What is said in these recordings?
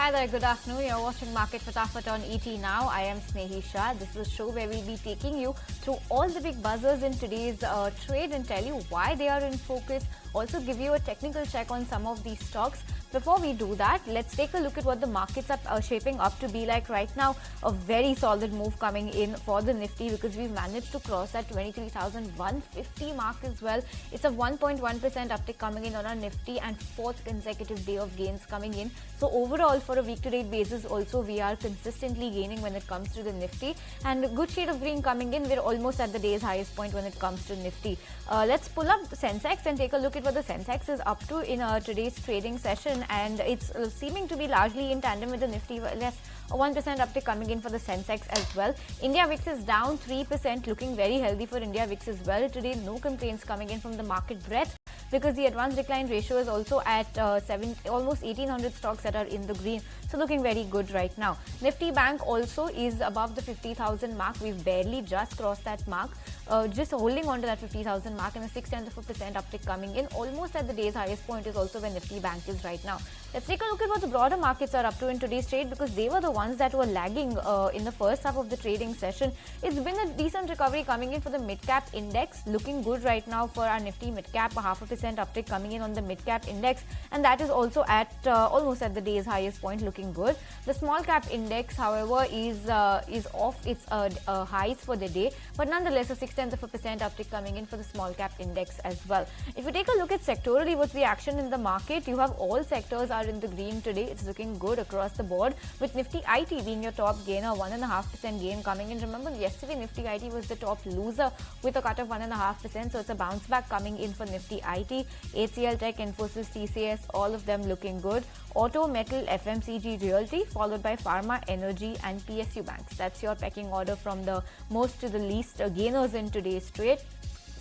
Hi there, good afternoon. You're watching Market Fatafat on ET Now. I am Snehi Shah. This is a show where we'll be taking you through all the big buzzers in today's trade and tell you why they are in focus. Also give you a technical check on some of these stocks. Before we do that, let's take a look at what the markets are shaping up to be like right now. A very solid move coming in for the Nifty because we've managed to cross that 23,150 mark as well. It's a 1.1% uptick coming in on our Nifty and fourth consecutive day of gains coming in. So overall, for a week-to-date basis, also we are consistently gaining when it comes to the Nifty. And a good shade of green coming in. We're almost at the day's highest point when it comes to Nifty. Let's pull up the Sensex and take a look at what the Sensex is up to in today's trading session. And it's seeming to be largely in tandem with the Nifty. Less a 1% uptick coming in for the Sensex as well. India VIX is down 3%, looking very healthy for India VIX as well. Today, no complaints coming in from the market breadth because the advanced decline ratio is also at almost 1800 stocks that are in the green. So looking very good right now. Nifty Bank also is above the 50,000 mark. We've barely just crossed that mark. Just holding on to that 50,000 mark and a 0.6% uptick coming in. Almost at the day's highest point is also where Nifty Bank is right now. Let's take a look at what the broader markets are up to in today's trade because they were the ones that were lagging in the first half of the trading session. It's been a decent recovery coming in for the mid-cap index. Looking good right now for our Nifty mid-cap, a 0.5% uptick coming in on the mid-cap index, and that is also at almost at the day's highest point, looking good. The small-cap index, however, is off its highs for the day, but nonetheless a 0.6% uptick coming in for the small-cap index as well. If you take a look at sectorally what's the action in the market, you have all sectors are in the green today. It's looking good across the board with Nifty IT being your top gainer, 1.5% gain coming in. Remember, yesterday Nifty IT was the top loser with a cut of 1.5%, so it's a bounce back coming in for Nifty IT. HCL Tech, Infosys, TCS, all of them looking good. Auto, Metal, FMCG, Realty, followed by Pharma, Energy and PSU banks. That's your pecking order from the most to the least gainers in today's trade.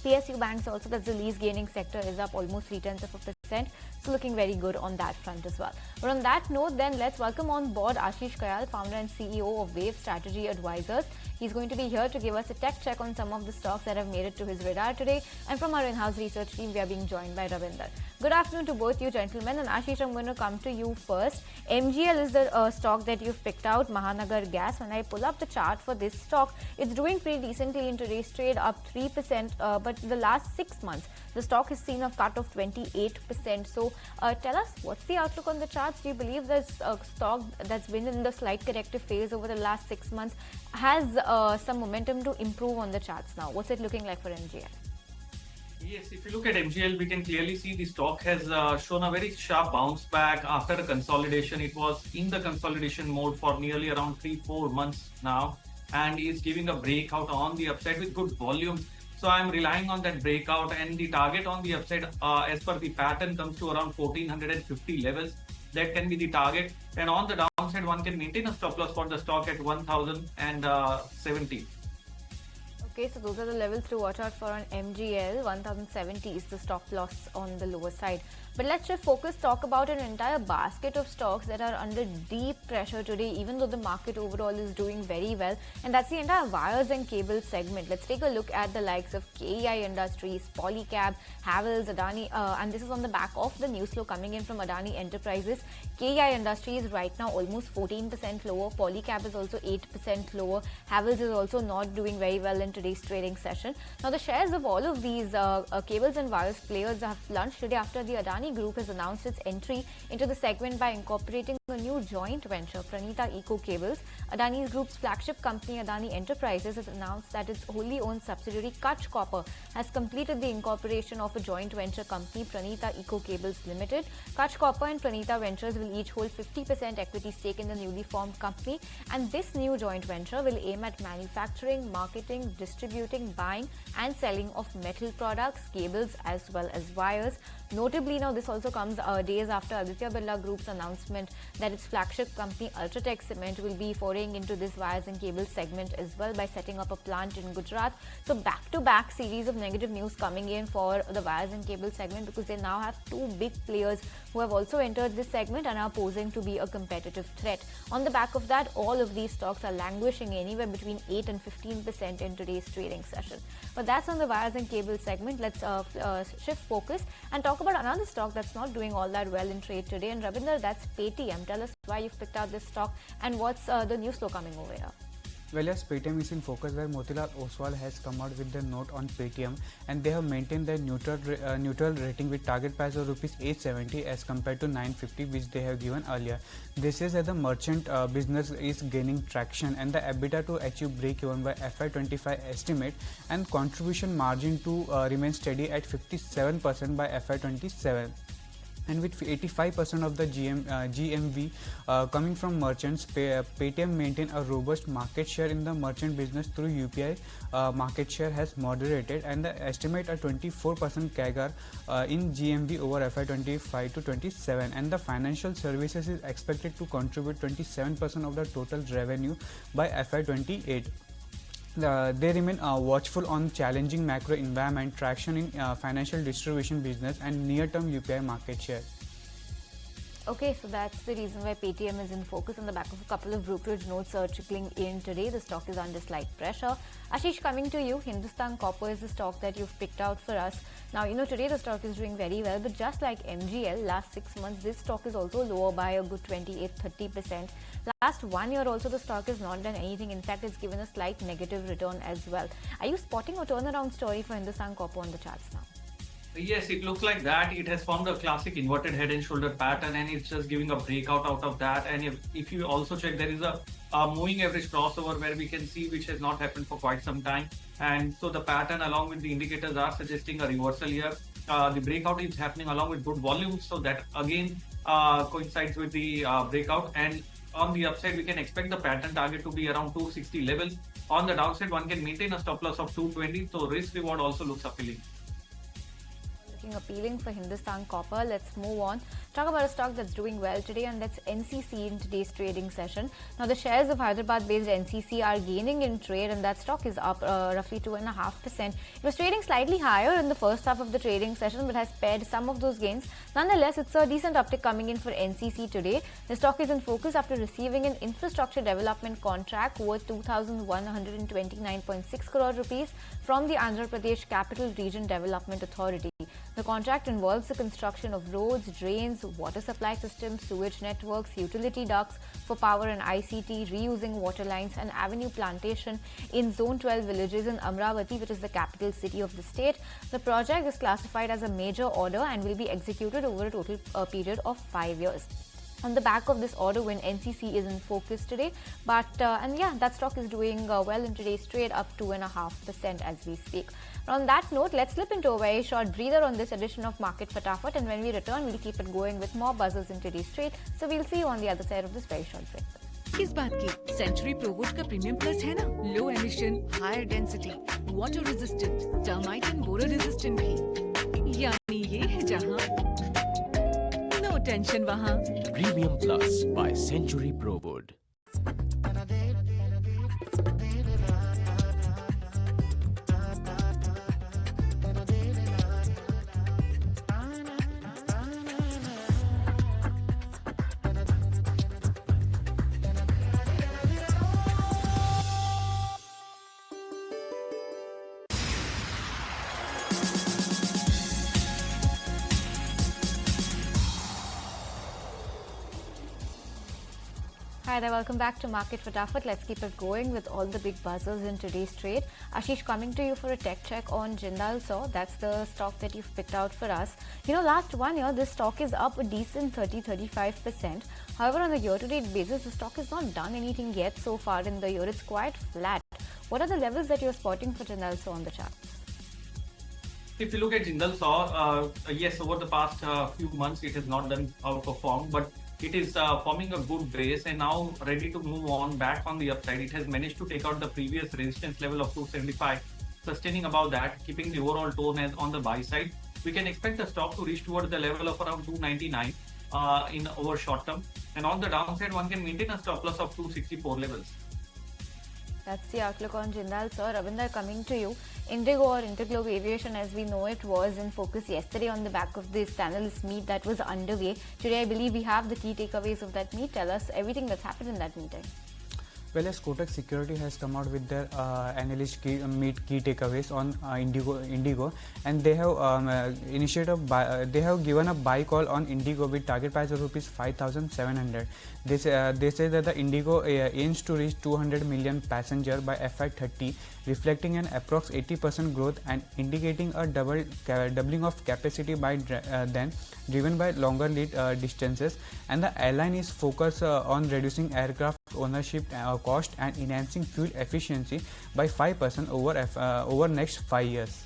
PSU banks also, that's the least gaining sector, is up almost 0.3%. So looking very good on that front as well. But on that note, then let's welcome on board Ashish Kyal, founder and CEO of Wave Strategy Advisors. He's going to be here to give us a tech check on some of the stocks that have made it to his radar today. And from our in-house research team, we are being joined by Ravinder. Good afternoon to both you gentlemen. And Ashish, I'm going to come to you first. MGL is the stock that you've picked out, Mahanagar Gas. When I pull up the chart for this stock, it's doing pretty decently in today's trade, up 3%. But the last 6 months, the stock has seen a cut of 28%. So tell us, what's the outlook on the charts? Do you believe this stock that's been in the slight corrective phase over the last 6 months has some momentum to improve on the charts now? What's it looking like for MGL? Yes, if you look at MGL, we can clearly see the stock has shown a very sharp bounce back after a consolidation. It was in the consolidation mode for nearly around 3-4 months now and is giving a breakout on the upside with good volume. So I'm relying on that breakout, and the target on the upside as per the pattern comes to around 1450 levels. That can be the target, and on the downside one can maintain a stop loss for the stock at 1070. Okay, so those are the levels to watch out for on MGL. 1070 is the stop loss on the lower side. But let's just talk about an entire basket of stocks that are under deep pressure today, even though the market overall is doing very well. And that's the entire wires and cables segment. Let's take a look at the likes of KEI Industries, Polycab, Havells, Adani, and this is on the back of the news flow coming in from Adani Enterprises. KEI Industries right now almost 14% lower. Polycab is also 8% lower. Havells is also not doing very well in today's trading session. Now, the shares of all of these cables and wires players have plunged today after the Adani Group has announced its entry into the segment by incorporating a new joint venture, Pranita Eco Cables. Adani Group's flagship company, Adani Enterprises, has announced that its wholly owned subsidiary, Kutch Copper, has completed the incorporation of a joint venture company, Pranita Eco Cables Limited. Kutch Copper and Pranita Ventures will each hold 50% equity stake in the newly formed company, and this new joint venture will aim at manufacturing, marketing, distributing, buying and selling of metal products, cables as well as wires. Notably, now this also comes days after Aditya Birla Group's announcement that its flagship company Ultratech Cement will be foraying into this wires and cables segment as well by setting up a plant in Gujarat. So back-to-back series of negative news coming in for the wires and cables segment because they now have two big players who have also entered this segment and are posing to be a competitive threat. On the back of that, all of these stocks are languishing anywhere between 8 and 15% in today's trading session. But that's on the wires and cables segment. Let's shift focus and talk about another stock that's not doing all that well in trade today. And Ravinder, that's Paytm. Paytm. Tell us why you've picked out this stock and what's the news flow coming over here. Well, yes, Paytm is in focus where Motilal Oswal has come out with the note on Paytm, and they have maintained their neutral rating with target price of rupees 870 as compared to 950 which they have given earlier. This is that the merchant business is gaining traction and the EBITDA to achieve break-even by FY25 estimate and contribution margin to remain steady at 57% by FY27. And with 85% of the GMV coming from merchants, Paytm maintain a robust market share in the merchant business through UPI. Market share has moderated and the estimate a 24% CAGR in GMV over FY25 to 27, and the financial services is expected to contribute 27% of the total revenue by FY28. They remain watchful on challenging macro environment, traction in financial distribution business and near-term UPI market share. Okay, so that's the reason why Paytm is in focus on the back of a couple of brokerage notes trickling in today. The stock is under slight pressure. Ashish, coming to you, Hindustan Copper is the stock that you've picked out for us. Now, today the stock is doing very well, but just like MGL, last 6 months, this stock is also lower by a good 28-30%. Last 1 year also, the stock has not done anything. In fact, it's given a slight negative return as well. Are you spotting a turnaround story for Hindustan Copper on the charts now? Yes, it looks like that. It has formed a classic inverted head and shoulder pattern, and it's just giving a breakout out of that. And if you also check, there is a moving average crossover where we can see which has not happened for quite some time. And so the pattern along with the indicators are suggesting a reversal here. The breakout is happening along with good volume, so that again coincides with the breakout. And on the upside, we can expect the pattern target to be around 260 levels. On the downside, one can maintain a stop loss of 220, so risk reward also looks appealing. Appealing for Hindustan Copper. Let's move on. Talk about a stock that's doing well today, and that's NCC in today's trading session. Now, the shares of Hyderabad-based NCC are gaining in trade, and that stock is up roughly 2.5%. It was trading slightly higher in the first half of the trading session, but has pared some of those gains. Nonetheless, it's a decent uptick coming in for NCC today. The stock is in focus after receiving an infrastructure development contract worth 2,129.6 crore rupees from the Andhra Pradesh Capital Region Development Authority. The contract involves the construction of roads, drains, water supply systems, sewage networks, utility ducts for power and ICT, reusing water lines and avenue plantation in Zone 12 villages in Amravati, which is the capital city of the state. The project is classified as a major order and will be executed over a total period of 5 years. On the back of this order win, NCC is in focus today, but that stock is doing well in today's trade, up 2.5% as we speak. On that note, let's slip into a very short breather on this edition of Market Fatafat, and when we return, we'll keep it going with more buzzers in today's trade. So we'll see you on the other side of this very short break. किस बात की? Century प्रोवोट का premium plus है ना, low emission, higher density, water resistant, termite and borer resistant भी, यानी ये है जहां नो टेंशन वहां। प्रीमियम प्लस बाय सेंचुरी प्रोवोट। Hi there, welcome back to Market Fatafat. Let's keep it going with all the big buzzers in today's trade. Ashish, coming to you for a tech check on Jindal Saw. That's the stock that you've picked out for us. Last 1 year, this stock is up a decent 30-35%. However, on a year-to-date basis, the stock has not done anything yet so far in the year. It's quite flat. What are the levels that you're spotting for Jindal Saw on the chart? If you look at Jindal Saw, yes, over the past few months, it has not done outperform, but it is forming a good base and now ready to move on back on the upside. It has managed to take out the previous resistance level of 275, sustaining above that, keeping the overall tone as on the buy side. We can expect the stock to reach towards the level of around 299 in over short term. And on the downside, one can maintain a stop loss of 264 levels. That's the outlook on Jindal Saw. Ravinder, coming to you. Indigo or Interglobe Aviation, as we know it, was in focus yesterday on the back of this analyst meet that was underway. Today, I believe we have the key takeaways of that meet. Tell us everything that's happened in that meeting. Well, as Kotak Security has come out with their meet key takeaways on Indigo, and they have they have given a buy call on Indigo with target price of rupees 5,700. They say that the Indigo aims to reach 200 million passenger by FY30, reflecting an approx 80% growth and indicating a doubling of capacity by then, driven by longer lead distances. And the airline is focused on reducing aircraft ownership cost and enhancing fuel efficiency by 5% over next 5 years.